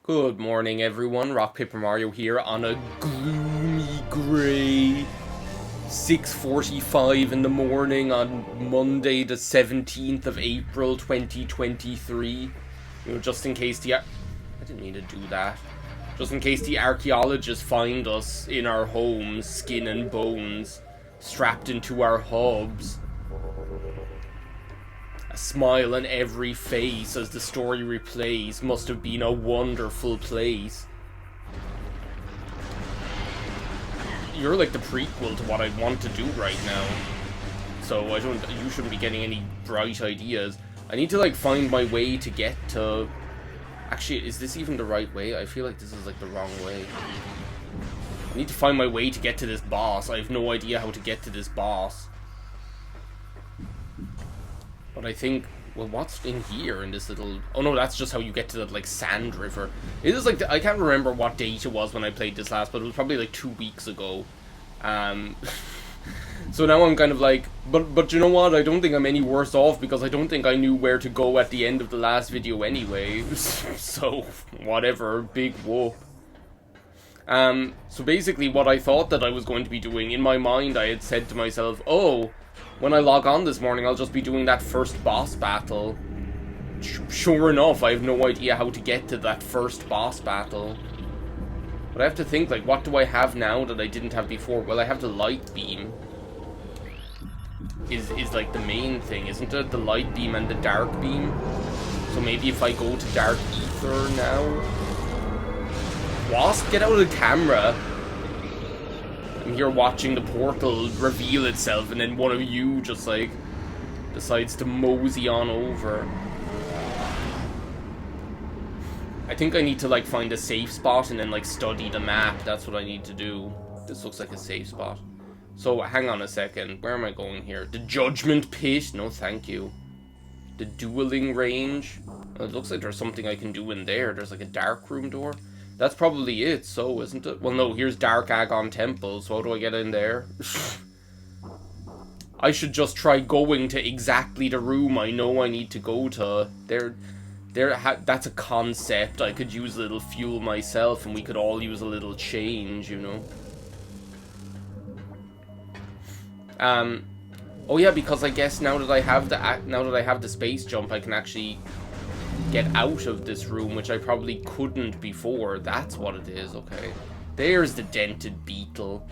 Good morning, everyone. RockPaperMario here on a gloomy, grey 6:45 in the morning on Monday, the 17th of April, 2023. Just in case I didn't mean to do that. Just in case the archaeologists find us in our homes, skin and bones, strapped into our hubs. A smile on every face as the story replays. Must have been a wonderful place. You're like the prequel to what I want to do right now. So you shouldn't be getting any bright ideas. I need to like find my way to get to... Actually, is this even the right way? I feel like this is like the wrong way. I need to find my way to get to this boss. I have no idea how to get to this boss. But I think, well, what's in here in this little... Oh no, that's just how you get to the, like, sand river. It is like, I can't remember what date it was when I played this last, but it was probably like 2 weeks ago. So now I'm kind of like, but you know what? I don't think I'm any worse off because I don't think I knew where to go at the end of the last video anyway. So, whatever, big whoop. So basically what I thought that I was going to be doing, in my mind I had said to myself, oh... When I log on this morning, I'll just be doing that first boss battle. Sure enough, I have no idea how to get to that first boss battle. But I have to think, like, what do I have now that I didn't have before? Well, I have the light beam. Is like the main thing, isn't it? The light beam and the dark beam. So maybe if I go to dark ether now... Wasp, get out of the camera! I'm here watching the portal reveal itself, and then one of you just, like, decides to mosey on over. I think I need to, like, find a safe spot and then, like, study the map. That's what I need to do. This looks like a safe spot. So, hang on a second. Where am I going here? The Judgment Pit? No, thank you. The Dueling Range? It looks like there's something I can do in there. There's, like, a dark room door. That's probably it, so, isn't it? Well, no, here's Dark Agon Temple, so how do I get in there? I should just try going to exactly the room I know I need to go to. That's a concept. I could use a little fuel myself, and we could all use a little change, you know? Oh yeah, because I guess now that I have the space jump, I can actually... get out of this room, which I probably couldn't before. That's what it is, okay. There's the dented beetle.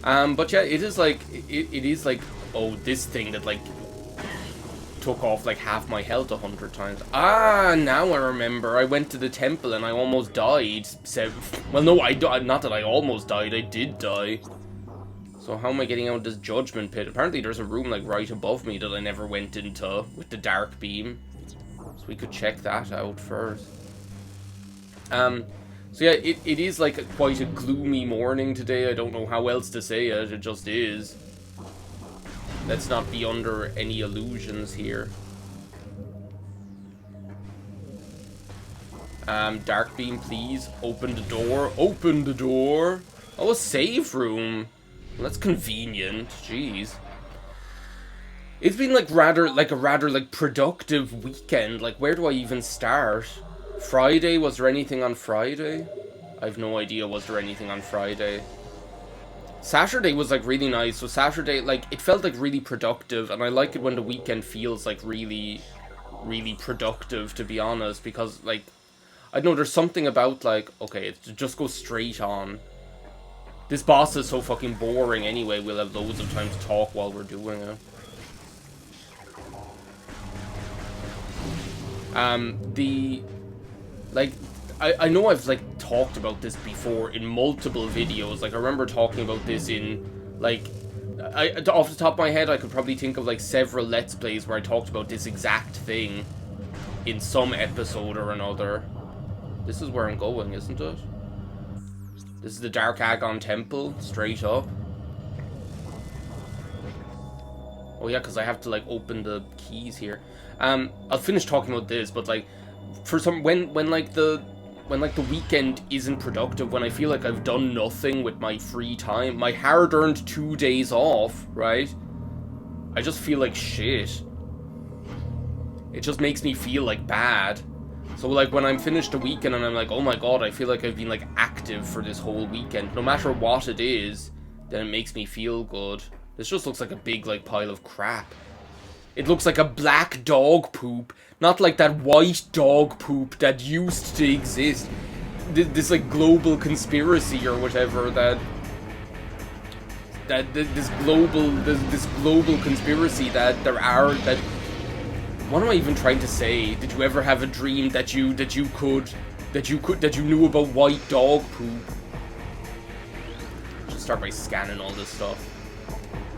But yeah, it is like, oh, this thing that, like, took off, like, half my health 100 times. Ah, now I remember. I went to the temple and I almost died. Well, no, not that I almost died, I did die. So how am I getting out of this judgment pit? Apparently there's a room, like, right above me that I never went into with the dark beam. So we could check that out first. So yeah, it is, like, quite a gloomy morning today. I don't know how else to say it. It just is. Let's not be under any illusions here. Dark beam, please. Open the door. Open the door. Oh, a save room. Well, that's convenient. Jeez. It's been like a rather productive weekend. Like, where do I even start? Friday, was there anything on Friday? I have no idea, was there anything on Friday? Saturday was like really nice. So Saturday, like, it felt like really productive, and I like it when the weekend feels like really, really productive, to be honest, because, like, I don't know, there's something about, like, okay, it just goes straight on. This boss is so fucking boring anyway, we'll have loads of time to talk while we're doing it. I know I've, like, talked about this before in multiple videos. Like, I remember talking about this in, like, off the top of my head, I could probably think of, like, several Let's Plays where I talked about this exact thing in some episode or another. This is where I'm going, isn't it? This is the Dark Agon Temple, straight up. Oh yeah, because I have to, like, open the keys here. I'll finish talking about this, but, like, for some, when the weekend isn't productive, when I feel like I've done nothing with my free time, my hard-earned 2 days off, right? I just feel like shit. It just makes me feel like bad. So, like, when I'm finished a weekend and I'm like, oh my god, I feel like I've been, like, active for this whole weekend, no matter what it is, then it makes me feel good. This just looks like a big, like, pile of crap. It looks like a black dog poop, not like that white dog poop that used to exist. This like, global conspiracy or whatever this global conspiracy that there are, that... What am I even trying to say? Did you ever have a dream that you knew about white dog poop? Should start by scanning all this stuff.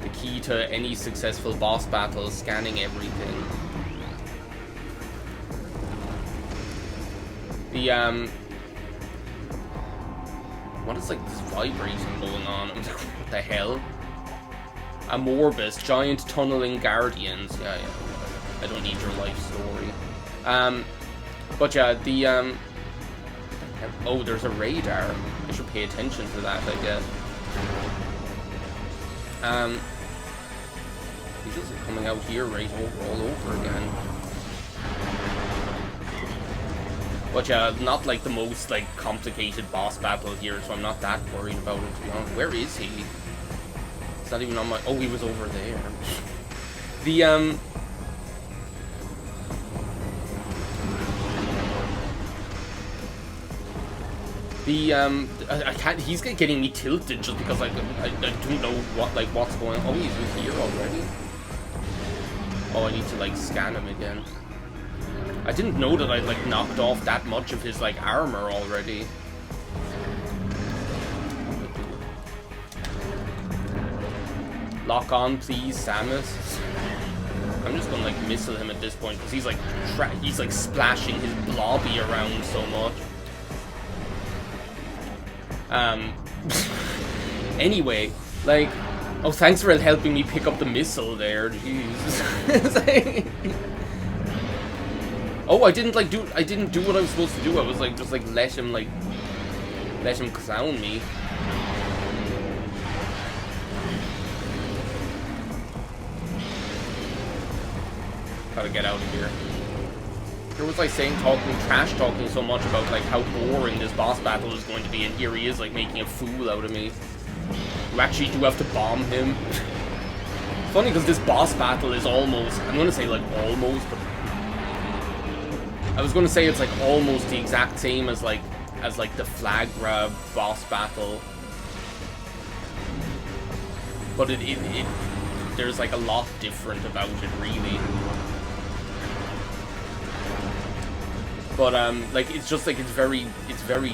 The key to any successful boss battle is scanning everything. What is, like, this vibrating going on? I'm like, what the hell? Amorbiusly, giant tunneling guardians. Yeah. I don't need your life story. But yeah, oh, there's a radar. I should pay attention to that, I guess. These are coming out here all over again. But yeah, not like the most, like, complicated boss battle here, so I'm not that worried about it, to be honest. Where is he? It's not even on my... Oh, he was over there. I can't... He's getting me tilted just because I don't know what's going on. Oh, he's here already? Oh, I need to, like, scan him again. I didn't know that I'd, like, knocked off that much of his, like, armor already. Lock on, please, Samus. I'm just gonna, like, missile him at this point, because he's, like, splashing his blobby around so much. Anyway, like... Oh, thanks for helping me pick up the missile there, jeez. Oh, I didn't do what I was supposed to do. I was like, just like, let him clown me. Gotta get out of here. There was, like, trash talking so much about, like, how boring this boss battle is going to be, and here he is, like, making a fool out of me. You actually do have to bomb him. Funny, because this boss battle is almost, I'm gonna say, like, almost, but I was gonna say it's, like, almost the exact same as the flag grab boss battle. But there's, like, a lot different about it, really. But, like, it's just, like, it's very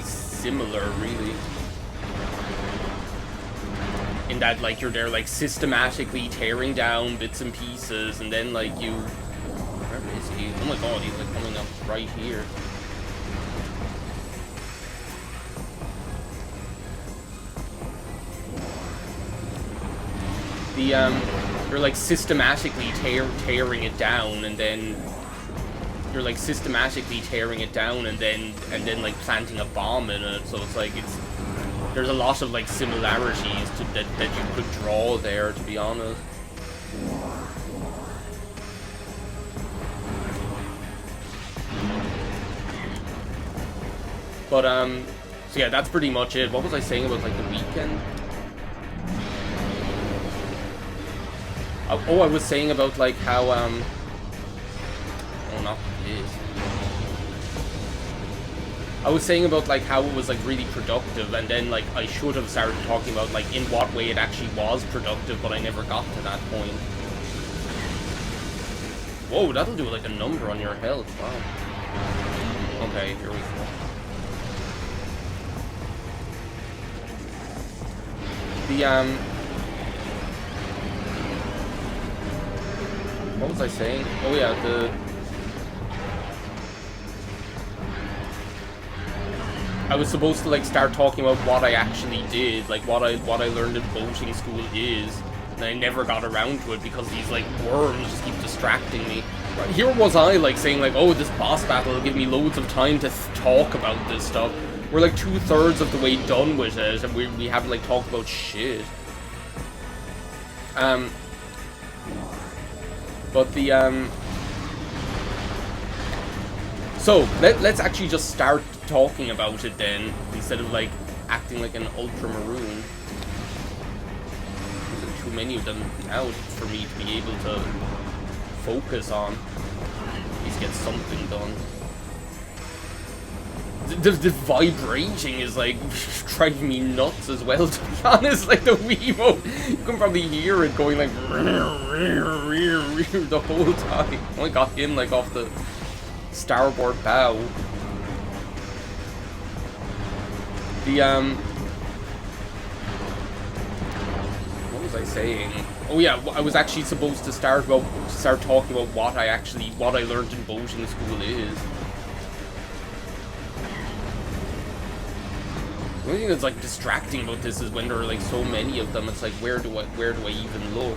similar, really. In that, like, you're there, like, systematically tearing down bits and pieces, and then, like, you... Where is he? Oh my god, he's, like, coming up right here. You're, like, systematically tearing it down, and then... You're, like, systematically tearing it down, and then like, planting a bomb in it, so it's, like, there's a lot of, like, similarities that you could draw there, to be honest. But, so yeah, that's pretty much it. What was I saying about, like, the weekend? Oh, I was saying about, like, how, oh, not this. I was saying about, like, how it was, like, really productive, and then, like, I should have started talking about, like, in what way it actually was productive, but I never got to that point. Whoa, that'll do, like, a number on your health. Wow. Okay, here we go. What was I saying? Oh, yeah, I was supposed to, like, start talking about what I actually did, like, what I learned in boating school is, and I never got around to it because these, like, worms just keep distracting me. Here was I, like, saying, like, oh, this boss battle will give me loads of time to talk about this stuff. We're, like, 2/3 of the way done with it, and we haven't, like, talked about shit. But So, let's actually just start talking about it then, instead of, like, acting like an ultramaroon. There's too many of them now for me to be able to focus on. At least get something done. The vibrating is, like, driving me nuts as well, to be honest. Like, the Wiimote, you can probably hear it going, like, the whole time. I only got him, like, off the starboard bow. What was I saying? Oh yeah, I was actually supposed to start talking about what I learned in boating school is. The only thing that's, like, distracting about this is when there are, like, so many of them. It's like, where do I even look?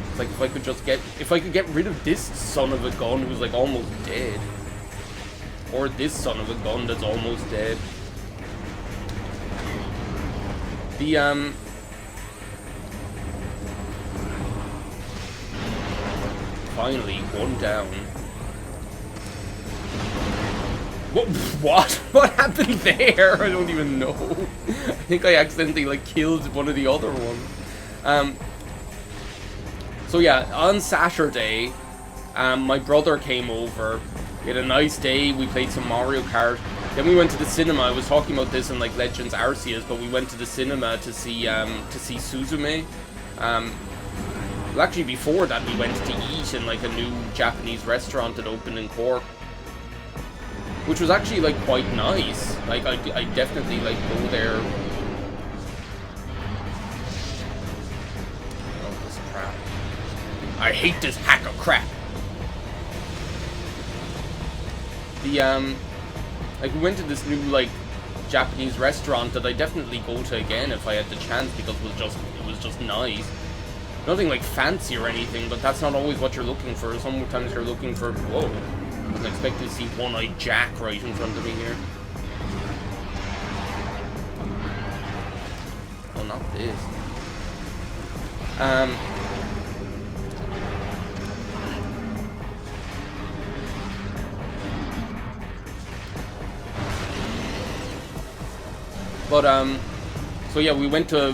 It's like, if I could get rid of this son of a gun who's, like, almost dead, or this son of a gun that's almost dead. Finally, one down. What? What happened there? I don't even know. I think I accidentally, like, killed one of the other ones. So yeah, on Saturday, my brother came over. We had a nice day. We played some Mario Kart. Then we went to the cinema. I was talking about this in, like, Legends Arceus, but we went to the cinema to see Suzume. Well, actually, before that, we went to eat in, like, a new Japanese restaurant that opened in Cork, which was actually, like, quite nice. Like, I definitely, like, go there. Oh, this crap. I hate this hack of crap. Like, we went to this new, like, Japanese restaurant that I definitely go to again if I had the chance, because it was just nice. Nothing, like, fancy or anything, but that's not always what you're looking for. Sometimes you're looking for, whoa, I wasn't expecting to see One-Eyed Jack right in front of me here. Oh, not this. So yeah, we went to a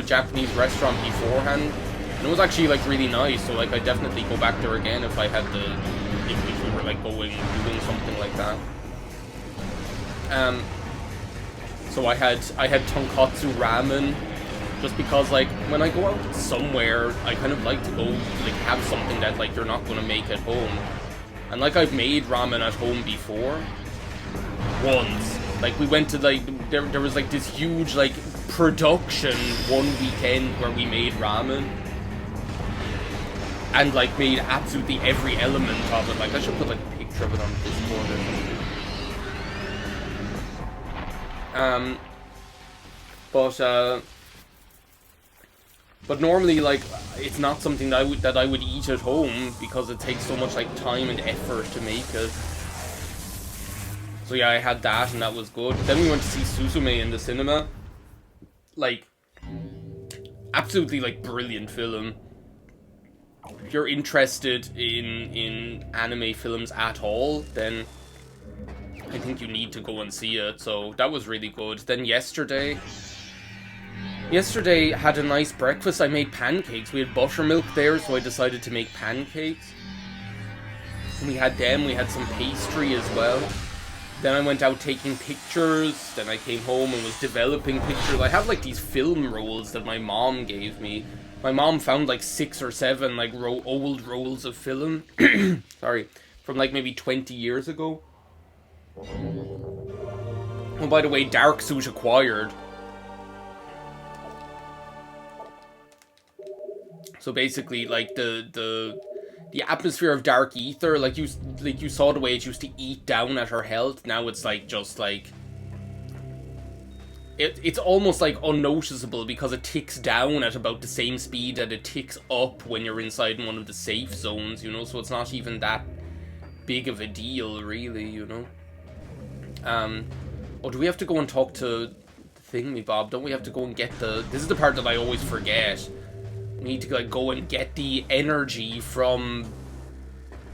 Japanese restaurant beforehand, and it was actually, like, really nice. So, like, I'd definitely go back there again if I had if we were, like, doing something like that. So I had tonkatsu ramen, just because, like, when I go out somewhere, I kind of like to go, like, have something that, like, you're not gonna make at home. And, like, I've made ramen at home before. Once. Like, we went to, like, there was, like, this huge, like, production one weekend where we made ramen. And, like, made absolutely every element of it. Like, I should put, like, a picture of it on Discord or something. But normally, like, it's not something that I would eat at home, because it takes so much, like, time and effort to make it. So yeah, I had that, and that was good. Then we went to see Suzume in the cinema. Like, absolutely, like, brilliant film. If you're interested in anime films at all, then I think you need to go and see it. So that was really good. Then yesterday had a nice breakfast. I made pancakes. We had buttermilk there, so I decided to make pancakes. And we had them. We had some pastry as well. Then I went out taking pictures. Then I came home and was developing pictures. I have, like, these film rolls that my mom gave me. My mom found, like, 6 or 7, like, old rolls of film. Sorry. From, like, maybe 20 years ago. Oh, by the way, Dark Suit acquired. So basically, like, the atmosphere of Dark Ether, like you saw the way it used to eat down at her health. Now it's, like, just, like, it's almost, like, unnoticeable, because it ticks down at about the same speed that it ticks up when you're inside one of the safe zones, you know, so it's not even that big of a deal, really, you know. Oh, do we have to go and talk to the Thingy-Bob? Don't we have to go and get this is the part that I always forget. We need to, like, go and get the energy from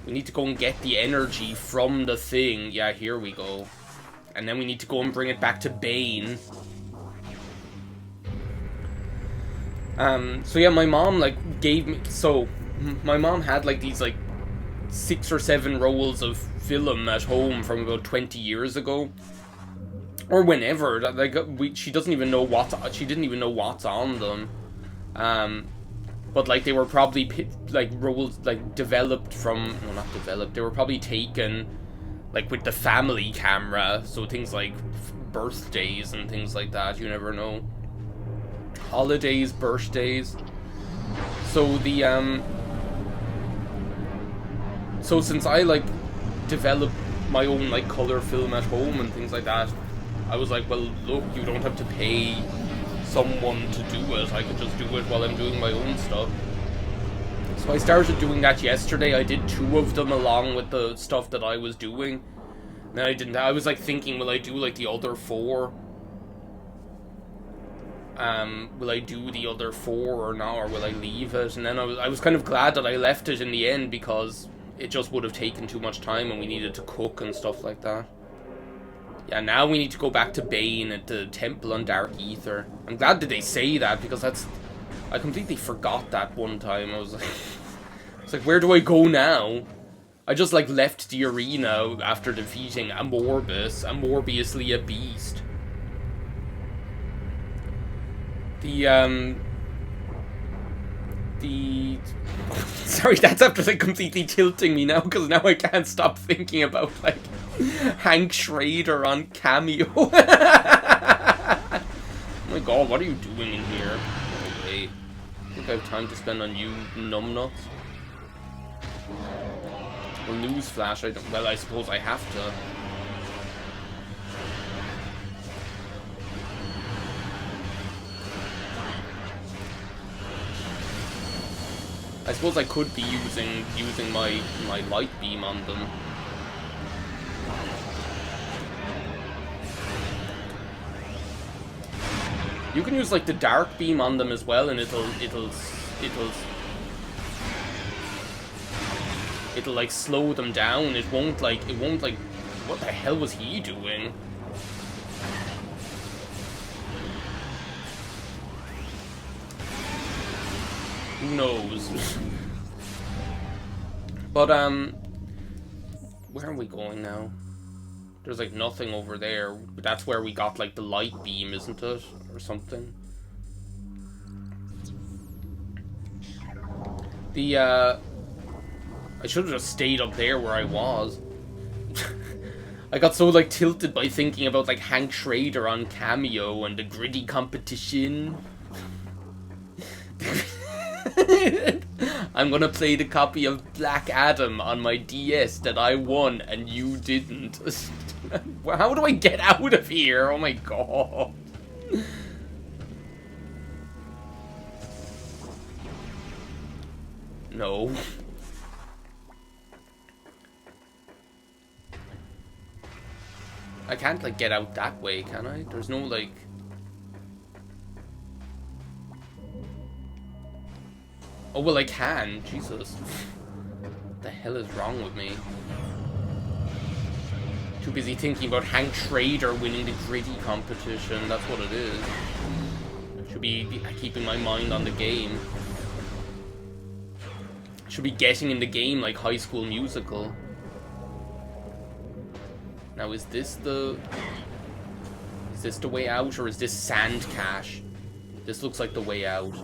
We need to go and get the energy from the thing. Yeah, here we go. And then we need to go and bring it back to Bane. So yeah, my mom, like, gave me... So, my mom had, like, these, like, 6 or 7 rolls of film at home from about 20 years ago. Or whenever. Like, she doesn't even know what... She didn't even know what's on them. But, like, they were probably, like, rolls, like, developed from... No, not developed. They were probably taken, like, with the family camera. So things like birthdays and things like that. You never know. Holidays, birthdays. So the, So since I, like, developed my own, like, color film at home and things like that, I was like, well, look, you don't have to pay someone to do it. I could just do it while I'm doing my own stuff. So I started doing that yesterday. I did 2 of them along with the stuff that I was doing. And then I didn't... I was, like, thinking, will I do, like, the other 4? Will I do the other 4 or not, or will I leave it? And then I was kind of glad that I left it in the end, because it just would have taken too much time and we needed to cook and stuff like that. Yeah, now we need to go back to Bane at the Temple on Dark Ether. I'm glad that they say that, because that's... I completely forgot that one time. I was like, where do I go now? I just, like, left the arena after defeating Amorbiusly a beast. Sorry, that's after, like, completely tilting me now, because now I can't stop thinking about, like, Hank Schrader on Cameo. Oh my god, what are you doing in here? Okay. I think I have time to spend on you, numbnuts. Well, newsflash, I don't... Well, I suppose I have to. I suppose I could be using my light beam on them. You can use, like, the dark beam on them as well, and it'll like slow them down. It won't like what the hell was he doing? Who knows? But where are we going now? There's, like, nothing over there. But that's where we got, like, the light beam, isn't it? Or something. I should have just stayed up there where I was. I got so, like, tilted by thinking about, like, Hank Schrader on Cameo and the gritty competition. I'm gonna play the copy of Black Adam on my DS that I won and you didn't. How do I get out of here? Oh my god. No. I can't, like, get out that way, can I? There's no, like... Oh, well, I can. Jesus. What the hell is wrong with me? Too busy thinking about Hank Schrader winning the gritty competition. That's what it is. Should be keeping my mind on the game. Should be getting in the game like High School Musical. Now, is this the way out, or is this Sand Cache? This looks like the way out.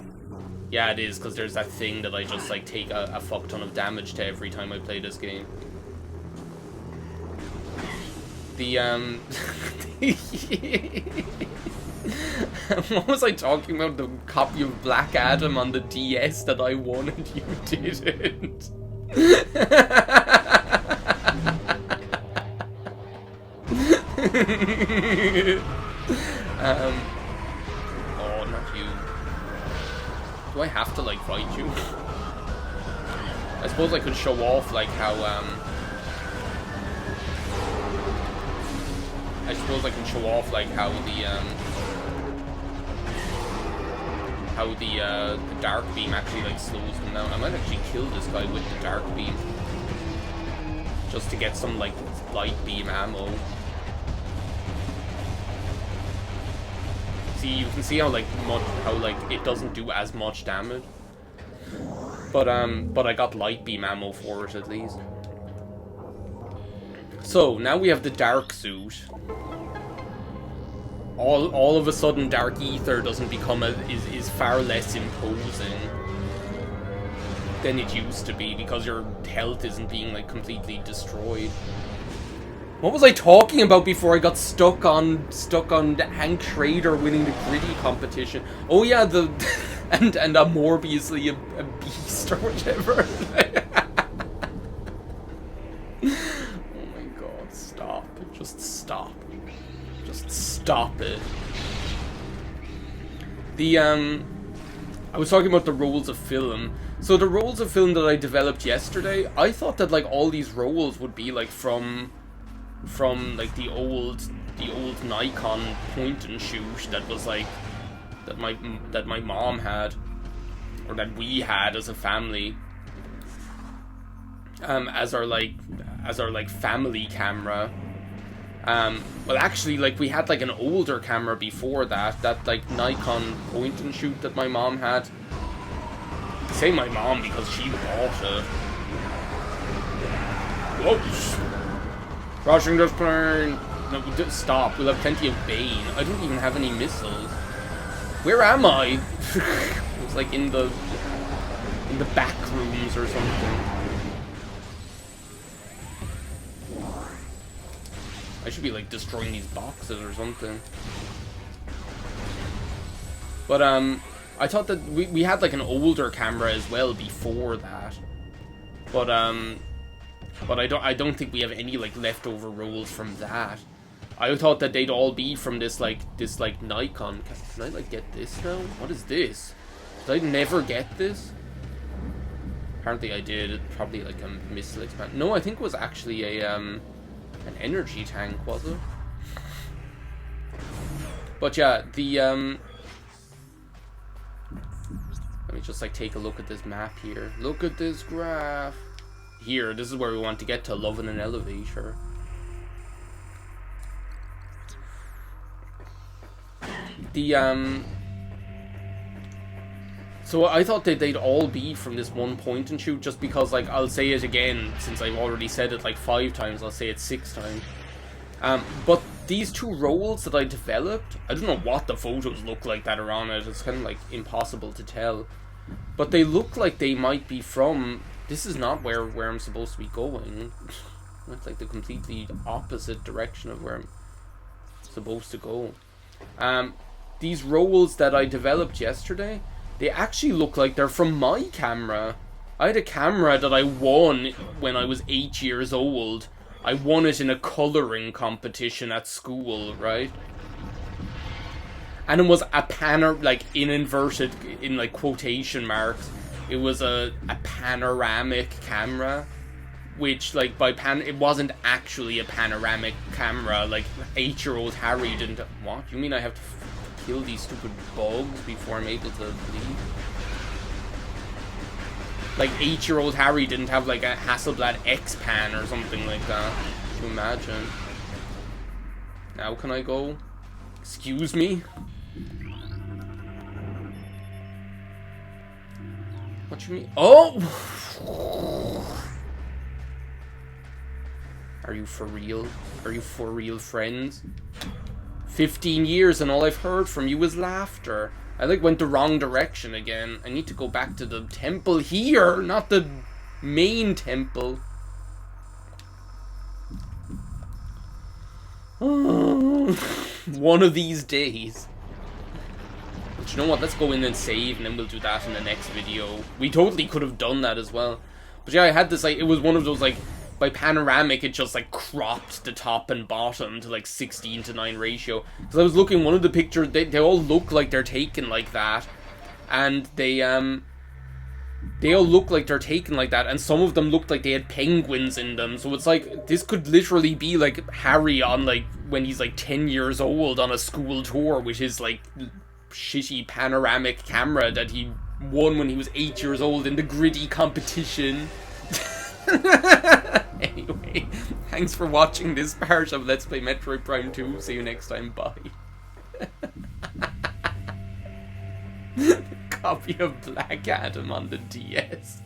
Yeah, it is, because there's that thing that I just, like, take a fuck ton of damage to every time I play this game. What was I talking about? The copy of Black Adam on the DS that I won and you didn't. Oh, not you. Do I have to, like, fight you? I suppose I could show off, like, how, I suppose I can show off, like, how the dark beam actually, like, slows them down. I might actually kill this guy with the dark beam. just to get some, like, light beam ammo. See, you can see how, like, it doesn't do as much damage. But I got light beam ammo for it, at least. So, now we have the dark suit. All of a sudden, dark ether doesn't become is far less imposing than it used to be, because your health isn't being, like, completely destroyed. What was I talking about before I got stuck on Hank Schrader winning the gritty competition? Oh yeah, and Amorbiusly a beast or whatever. Oh my god, stop. Just stop. Just stop it. I was talking about the rolls of film. So the rolls of film that I developed yesterday, I thought that, like, all these rolls would be, like, from like the old Nikon point and shoot that was, like, that my mom had, or that we had as a family, as our family camera. Well, actually, like, we had, like, an older camera before that like Nikon point and shoot that my mom had. I say my mom because she bought it. Whoops. Crashing this plane. No, stop. We'll have plenty of Bane. I don't even have any missiles. Where am I? It was like in the back rooms or something. I should be, like, destroying these boxes or something. But I thought that we had, like, an older camera as well before that. But I don't think we have any, like, leftover rolls from that. I thought that they'd all be from this Nikon. Can I, like, get this now? What is this? Did I never get this? Apparently I did. It's probably, like, a missile expand. No, I think it was actually an energy tank, was it? But yeah, let me just, like, take a look at this map here. Look at this graph. Here, this is where we want to get to, Love in an Elevator. So I thought that they'd all be from this one point and shoot, just because, like, I'll say it again, since I've already said it, like, 5 times, I'll say it 6 times. But these 2 rolls that I developed, I don't know what the photos look like that are on it, it's kind of, like, impossible to tell. But they look like they might be from... This is not where I'm supposed to be going. It's like the completely opposite direction of where I'm supposed to go. These rolls that I developed yesterday, they actually look like they're from my camera. I had a camera that I won when I was 8 years old. I won it in a colouring competition at school, right? And it was a like, in like quotation marks, it was a panoramic camera, which, like, it wasn't actually a panoramic camera. Like, 8-year-old Harry didn't... What? You mean I have to kill these stupid bugs before I'm able to leave? Like, 8-year-old Harry didn't have, like, a Hasselblad X-Pan or something like that. Can you imagine? Now can I go? Excuse me? What you mean? Oh! Are you for real? Are you for real, friends? 15 years and all I've heard from you is laughter. I, like, went the wrong direction again. I need to go back to the temple here, not the main temple. Oh, one of these days. But you know what? Let's go in and save, and then we'll do that in the next video. We totally could have done that as well. But yeah, I had this, like, it was one of those, like, by panoramic, it just, like, cropped the top and bottom to, like, 16:9 ratio. Because I was looking, one of the pictures, they all look like they're taken like that. And they all look like they're taken like that. And some of them looked like they had penguins in them. So it's like, this could literally be, like, Harry on, like, when he's, like, 10 years old on a school tour with his, like, shitty panoramic camera that he won when he was 8 years old in the gritty competition. Anyway. Anyway, thanks for watching this part of Let's Play Metroid Prime 2. See you next time. Bye. Copy of Black Adam on the DS.